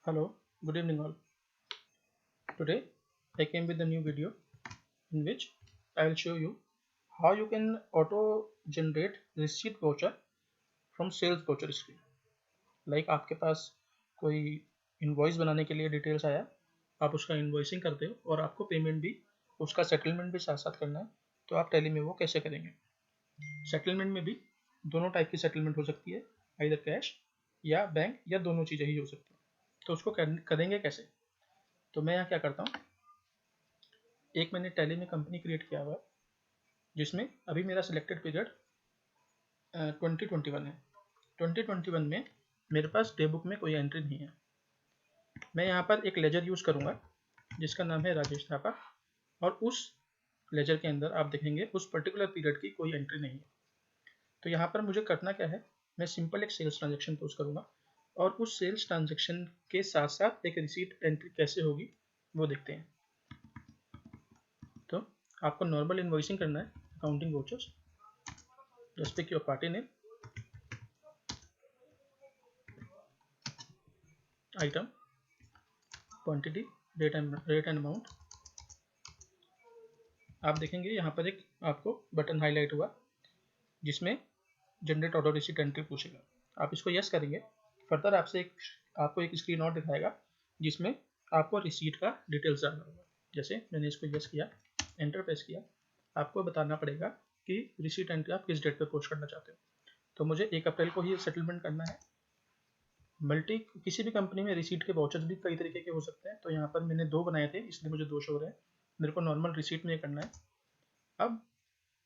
Hello, good evening all. Today I came with a new video in which I will show you how you can auto generate receipt voucher from sales voucher screen. Like आपके पास कोई invoice बनाने के लिए details आया, आप उसका invoicing करते हो और आपको पेमेंट भी उसका सेटलमेंट भी साथ साथ करना है, तो आप टैली में वो कैसे करेंगे। सेटलमेंट में भी दोनों टाइप की सेटलमेंट हो सकती है, आइदर कैश या बैंक या दोनों चीज़ें ही हो सकती हैं। तो उसको करेंगे कैसे। तो मैं यहाँ क्या करता हूँ, एक मैंने टैली में कंपनी क्रिएट किया हुआ है जिसमें अभी मेरा सिलेक्टेड पीरियड 2021 है। 2021 में मेरे पास डे बुक में कोई एंट्री नहीं है। मैं यहाँ पर एक लेजर यूज़ करूँगा जिसका नाम है राजेश थापा, और उस लेजर के अंदर आप देखेंगे उस पर्टिकुलर पीरियड की कोई एंट्री नहीं है। तो यहाँ पर मुझे करना क्या है, मैं सिंपल एक सेल्स ट्रांजेक्शन पोस्ट करूँगा और उस सेल्स ट्रांजेक्शन के साथ साथ एक रिसीट एंट्री कैसे होगी वो देखते हैं। तो आपको नॉर्मल इन्वॉइसिंग करना है, accounting vouchers, just pick your party name, item, quantity, rate and amount. आप देखेंगे यहाँ पर एक आपको बटन हाईलाइट हुआ जिसमें जनरेट ऑटो रिसीट एंट्री पूछेगा। आप इसको यस करेंगे। फर्दर आपको एक स्क्रीन और दिखाएगा जिसमें आपको रिसीट का डिटेल्स डालना होगा। जैसे मैंने इसको यस किया, एंटर प्रेस किया, आपको बताना पड़ेगा कि रिसीट एंट्री आप किस डेट पे पोस्ट करना चाहते हो। तो मुझे 1 अप्रैल को ही सेटलमेंट करना है। किसी भी कंपनी में रिसीट के वाउचर्स भी कई तरीके के हो सकते हैं, तो यहाँ पर मैंने 2 बनाए थे इसलिए मुझे 2 शो हो रहे हैं। मेरे को नॉर्मल रिसीट में करना है। अब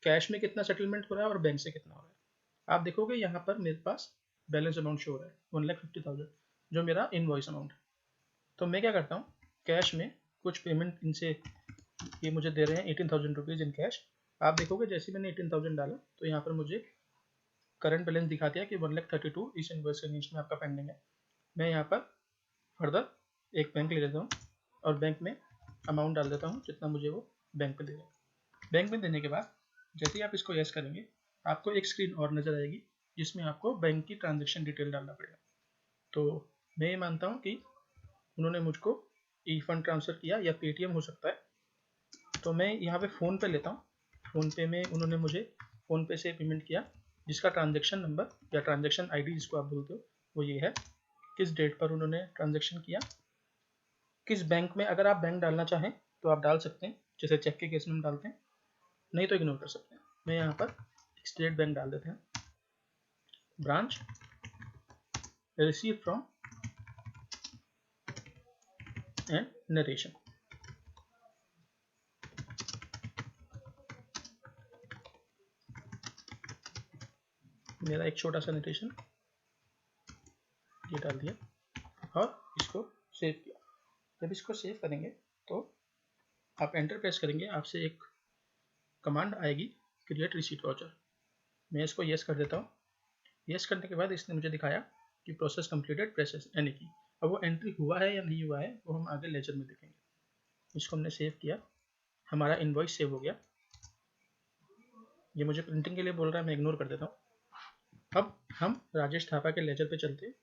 कैश में कितना सेटलमेंट हो रहा है और बैंक से कितना हो रहा है, आप देखोगे यहाँ पर मेरे पास बैलेंस अमाउंट शो हो रहा है 1,50,000, जो मेरा इनवॉइस अमाउंट है। तो मैं क्या करता हूँ, कैश में कुछ पेमेंट इनसे ये मुझे दे रहे हैं 18,000 रुपीज़ इन कैश। आप देखोगे जैसे मैंने 18,000 डाला तो यहाँ पर मुझे करंट बैलेंस दिखा दिया कि 1,32,000 इस इनवॉइस के नीचे में आपका पेंडिंग है। मैं यहाँ पर फर्दर एक बैंक ले लेता हूँ और बैंक में अमाउंट डाल देता हूँ जितना मुझे वो बैंक पे दे दें। बैंक में देने के बाद जैसे ही आप इसको यस करेंगे, आपको एक स्क्रीन और नज़र आएगी जिसमें आपको बैंक की ट्रांजेक्शन डिटेल डालना पड़ेगा। तो मैं ये मानता हूँ कि उन्होंने मुझको ई फंड ट्रांसफ़र किया या पेटीएम हो सकता है, तो मैं यहाँ पे फ़ोन पे लेता हूँ। फ़ोन पे में उन्होंने मुझे फ़ोन पे से पेमेंट किया, जिसका ट्रांजेक्शन नंबर या ट्रांजेक्शन आईडी जिसको आप बोलते हो वो ये है। किस डेट पर उन्होंने ट्रांजेक्शन किया, किस बैंक में, अगर आप बैंक डालना चाहें तो आप डाल सकते हैं, जैसे चेक के केस में हम डालते हैं, नहीं तो इग्नोर कर सकते हैं। मैं यहाँ पर स्टेट बैंक डाल देते हैं, branch, receive from and narration. मेरा एक छोटा सा नरेशन ये डाल दिया और इसको सेव किया। जब इसको सेव करेंगे तो आप एंटर प्रेस करेंगे, आपसे एक कमांड आएगी क्रिएट रिसीट वाउचर। मैं इसको यस कर देता हूँ। यस करने के बाद इसने मुझे दिखाया कि प्रोसेस कंप्लीटेड, प्रेस एनी की। अब वो एंट्री हुआ है या नहीं हुआ है वो हम आगे लेजर में देखेंगे। इसको हमने सेव किया, हमारा इनवॉइस सेव हो गया। ये मुझे प्रिंटिंग के लिए बोल रहा है, मैं इग्नोर कर देता हूँ। अब हम राजेश थापा के लेजर पे चलते हैं,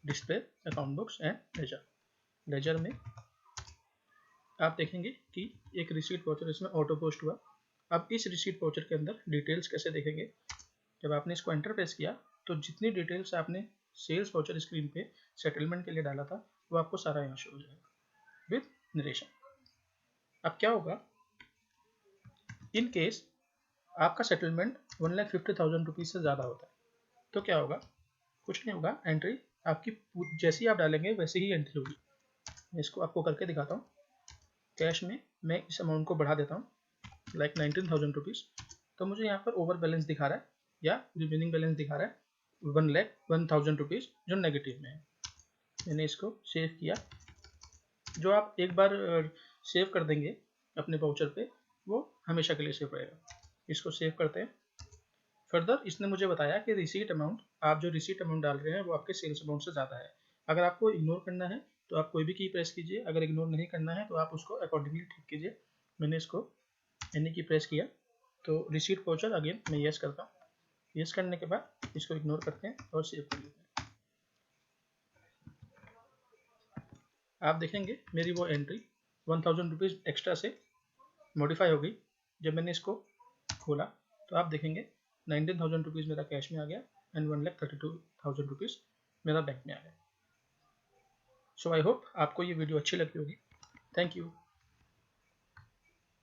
display account books and ledger. Ledger में आप देखेंगे कि एक रिसीट वाउचर इसमें ऑटो पोस्ट हुआ। अब इस रिसीट वाउचर के अंदर डिटेल्स कैसे देखेंगे, जब आपने इसको एंटर प्रेस किया तो जितनी डिटेल्स आपने सेल्स वाउचर स्क्रीन पे सेटलमेंट के लिए डाला था वो आपको सारा यहाँ शो हो जाएगा विद नरेशन। अब क्या होगा, इन केस आपका सेटलमेंट 1,50,000 रुपीज़ से ज़्यादा होता है तो क्या होगा, कुछ नहीं होगा, एंट्री आपकी जैसे ही आप डालेंगे वैसे ही एंट्री होगी। मैं इसको आपको करके दिखाता हूँ। कैश में मैं इस अमाउंट को बढ़ा देता हूँ, लाइक 19,000 रुपीज़। तो मुझे यहाँ पर ओवर बैलेंस दिखा रहा है या रिमेनिंग बैलेंस दिखा रहा है 1,01,000 रुपीज़, जो नेगेटिव में है। मैंने इसको सेव किया। जो आप एक बार सेव कर देंगे अपने वाउचर पे वो हमेशा के लिए सेव रहेगा। इसको सेव करते हैं। फर्दर इसने मुझे बताया कि रिसीट अमाउंट, आप जो रिसीट अमाउंट डाल रहे हैं वो आपके सेल्स अमाउंट से ज़्यादा है। अगर आपको इग्नोर करना है तो आप कोई भी की प्रेस कीजिए, अगर इग्नोर नहीं करना है तो आप उसको अकॉर्डिंगली ठीक कीजिए। मैंने इसको एनी की प्रेस किया तो रिसीट वाउचर अगेन मैं यस करता हूँ। यस करने के बाद इसको इग्नोर करते हैं और सेव कर लेते हैं। आप देखेंगे मेरी वो एंट्री 1000 रुपीज़ एक्स्ट्रा से मॉडिफाई हो गई। जब मैंने इसको खोला तो आप देखेंगे 19,000 रुपीज़ मेरा कैश में आ गया एंड 1,32,000 रुपीज़ मेरा बैंक में आ गया। सो आई होप आपको ये वीडियो अच्छी लगी होगी। Thank you.